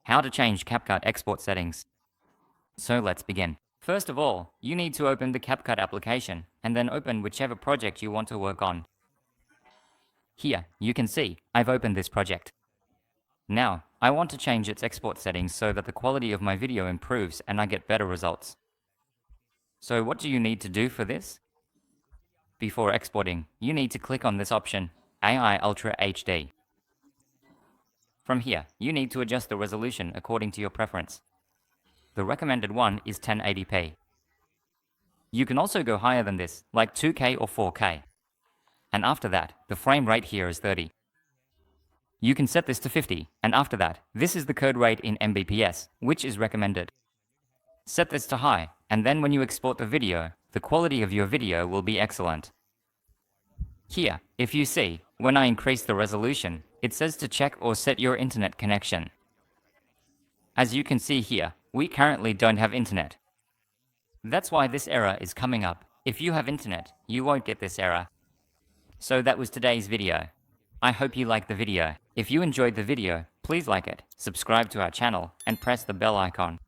How to change CapCut export settings. So let's begin. First of all, you need to open the CapCut application and then open whichever project you want to work on. Here, you can see I've opened this project. Now, I want to change its export settings so that the quality of my video improves and I get better results. So what do you need to do for this? Before exporting, you need to click on this option, AI Ultra HD. From here, you need to adjust the resolution according to your preference. The recommended one is 1080p. You can also go higher than this, like 2K or 4K. And after that, the frame rate here is 30. You can set this to 50, and after that, this is the code rate in Mbps, which is recommended. Set this to high, and then when you export the video, the quality of your video will be excellent. Here, if you see, when I increase the resolution, it says to check or set your internet connection. As you can see here, we currently don't have internet. That's why this error is coming up. If you have internet, you won't get this error. So that was today's video. I hope you liked the video. If you enjoyed the video, please like it, subscribe to our channel, and press the bell icon.